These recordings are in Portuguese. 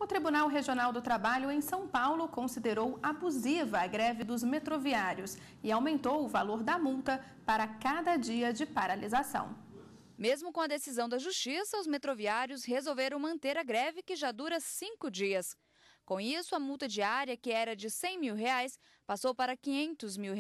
O Tribunal Regional do Trabalho em São Paulo considerou abusiva a greve dos metroviários e aumentou o valor da multa para cada dia de paralisação. Mesmo com a decisão da Justiça, os metroviários resolveram manter a greve, que já dura 5 dias. Com isso, a multa diária, que era de R$100 mil, passou para R$500 mil.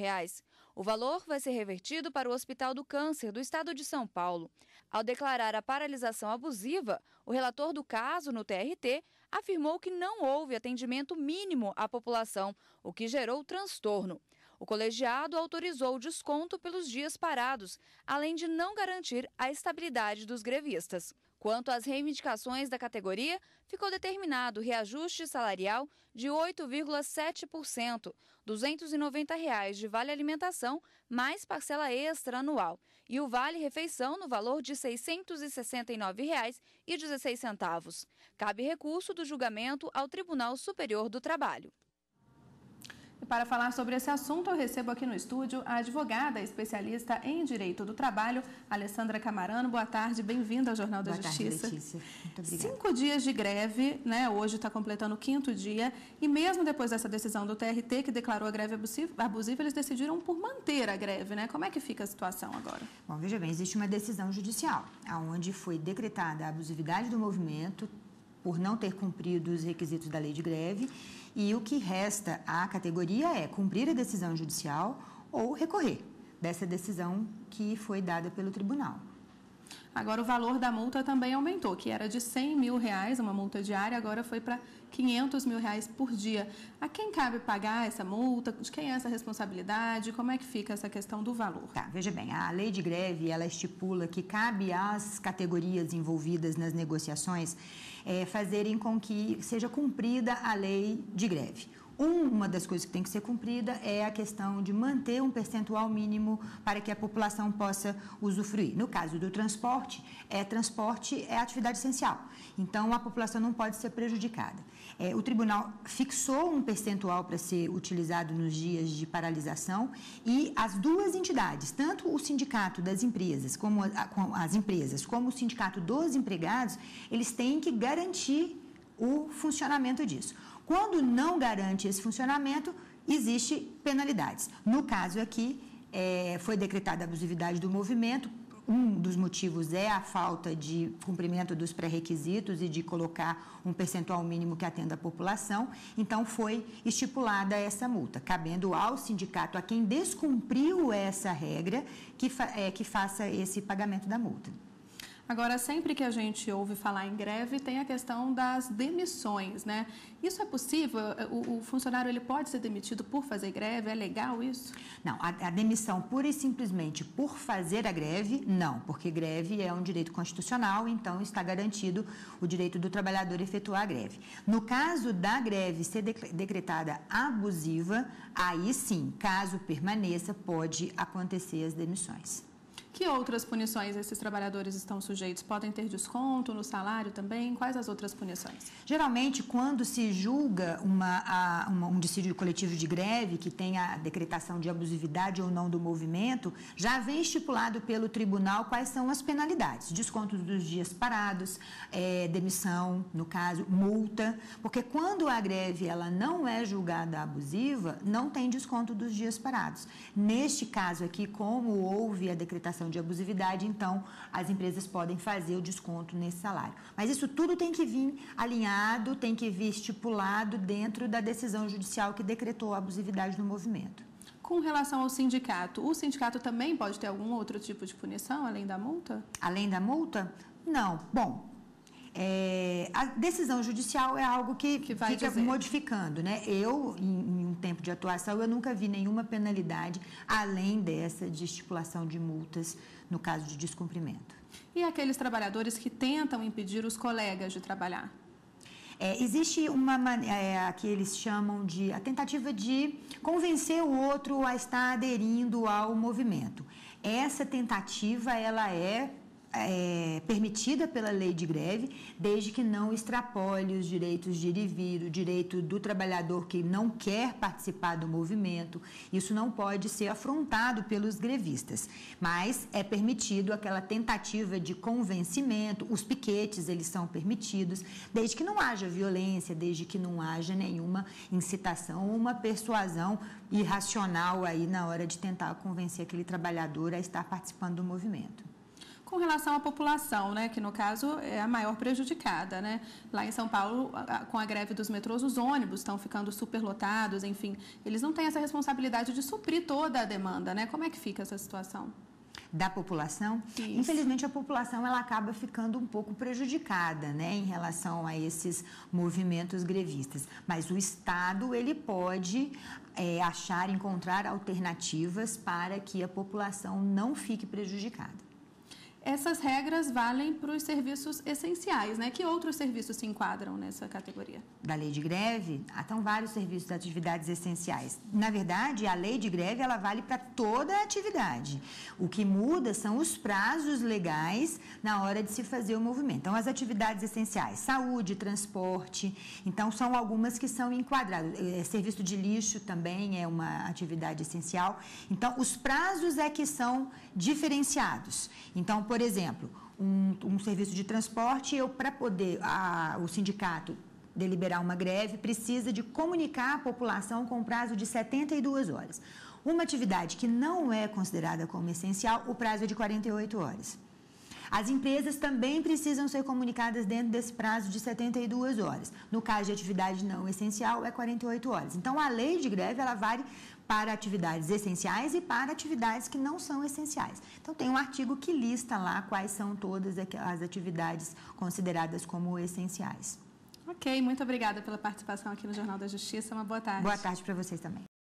O valor vai ser revertido para o Hospital do Câncer do Estado de São Paulo. Ao declarar a paralisação abusiva, o relator do caso no TRT afirmou que não houve atendimento mínimo à população, o que gerou transtorno. O colegiado autorizou o desconto pelos dias parados, além de não garantir a estabilidade dos grevistas. Quanto às reivindicações da categoria, ficou determinado reajuste salarial de 8,7%, R$ 290 de vale-alimentação, mais parcela extra anual, e o vale-refeição no valor de R$ 669,16. Cabe recurso do julgamento ao Tribunal Superior do Trabalho. E para falar sobre esse assunto, eu recebo aqui no estúdio a advogada especialista em Direito do Trabalho, Alessandra Camarano. Boa tarde, bem-vinda ao Jornal da Justiça. Boa tarde, Letícia. Muito obrigada. 5 dias de greve, né? Hoje está completando o 5º dia, e mesmo depois dessa decisão do TRT, que declarou a greve abusiva, eles decidiram por manter a greve, né? Como é que fica a situação agora? Bom, veja bem, existe uma decisão judicial, onde foi decretada a abusividade do movimento por não ter cumprido os requisitos da lei de greve, e o que resta à categoria é cumprir a decisão judicial ou recorrer dessa decisão que foi dada pelo tribunal. Agora, o valor da multa também aumentou, que era de R$100 mil, uma multa diária, agora foi para R$500 mil por dia. A quem cabe pagar essa multa? De quem é essa responsabilidade? Como é que fica essa questão do valor? Tá, veja bem, a lei de greve, ela estipula que cabe às categorias envolvidas nas negociações fazerem com que seja cumprida a lei de greve. Uma das coisas que tem que ser cumprida é a questão de manter um percentual mínimo para que a população possa usufruir. No caso do transporte é atividade essencial, então a população não pode ser prejudicada. O tribunal fixou um percentual para ser utilizado nos dias de paralisação, e as duas entidades, tanto o sindicato das empresas como as empresas, como o sindicato dos empregados, eles têm que garantir o funcionamento disso. Quando não garante esse funcionamento, existe penalidades. No caso aqui, foi decretada a abusividade do movimento. Um dos motivos é a falta de cumprimento dos pré-requisitos e de colocar um percentual mínimo que atenda a população. Então, foi estipulada essa multa, cabendo ao sindicato, a quem descumpriu essa regra, que faça esse pagamento da multa. Agora, sempre que a gente ouve falar em greve, tem a questão das demissões, né? Isso é possível? O funcionário ele pode ser demitido por fazer greve? É legal isso? Não, a demissão pura e simplesmente por fazer a greve, não, porque greve é um direito constitucional, então está garantido o direito do trabalhador efetuar a greve. No caso da greve ser decretada abusiva, aí sim, caso permaneça, pode acontecer as demissões. Que outras punições esses trabalhadores estão sujeitos? Podem ter desconto no salário também? Quais as outras punições? Geralmente, quando se julga um dissídio coletivo de greve, que tem a decretação de abusividade ou não do movimento, já vem estipulado pelo tribunal quais são as penalidades. Desconto dos dias parados, demissão, no caso, multa, porque quando a greve ela não é julgada abusiva, não tem desconto dos dias parados. Neste caso aqui, como houve a decretação de abusividade, então as empresas podem fazer o desconto nesse salário. Mas isso tudo tem que vir alinhado, tem que vir estipulado dentro da decisão judicial que decretou a abusividade do movimento. Com relação ao sindicato, o sindicato também pode ter algum outro tipo de punição, além da multa? Além da multa? Não. Bom, a decisão judicial é algo que fica modificando, né? Em um tempo de atuação, eu nunca vi nenhuma penalidade além dessa de estipulação de multas no caso de descumprimento. E aqueles trabalhadores que tentam impedir os colegas de trabalhar? Existe que eles chamam de a tentativa de convencer o outro a estar aderindo ao movimento. Essa tentativa, ela é permitida pela lei de greve, desde que não extrapole os direitos de ir e vir, o direito do trabalhador que não quer participar do movimento. Isso não pode ser afrontado pelos grevistas, mas é permitido aquela tentativa de convencimento, os piquetes, eles são permitidos, desde que não haja violência, desde que não haja nenhuma incitação, uma persuasão irracional aí na hora de tentar convencer aquele trabalhador a estar participando do movimento. Com relação à população, né, que no caso é a maior prejudicada, né? Lá em São Paulo, com a greve dos metrôs, os ônibus estão ficando superlotados, enfim, eles não têm essa responsabilidade de suprir toda a demanda, né? Como é que fica essa situação? Da população? Isso. Infelizmente, a população ela acaba ficando um pouco prejudicada, né, em relação a esses movimentos grevistas. Mas o Estado ele pode encontrar alternativas para que a população não fique prejudicada. Essas regras valem para os serviços essenciais, né? Que outros serviços se enquadram nessa categoria? Da lei de greve, estão vários serviços de atividades essenciais. Na verdade, a lei de greve ela vale para toda a atividade. O que muda são os prazos legais na hora de se fazer o movimento. Então, as atividades essenciais, saúde, transporte, então são algumas que são enquadradas. Serviço de lixo também é uma atividade essencial. Então, os prazos é que são diferenciados. Então, por exemplo, um serviço de transporte, para poder o sindicato deliberar uma greve, precisa de comunicar a população com prazo de 72 horas. Uma atividade que não é considerada como essencial, o prazo é de 48 horas. As empresas também precisam ser comunicadas dentro desse prazo de 72 horas. No caso de atividade não essencial, é 48 horas. Então, a lei de greve, ela vale para atividades essenciais e para atividades que não são essenciais. Então, tem um artigo que lista lá quais são todas as atividades consideradas como essenciais. Ok, muito obrigada pela participação aqui no Jornal da Justiça. Uma boa tarde. Boa tarde para vocês também.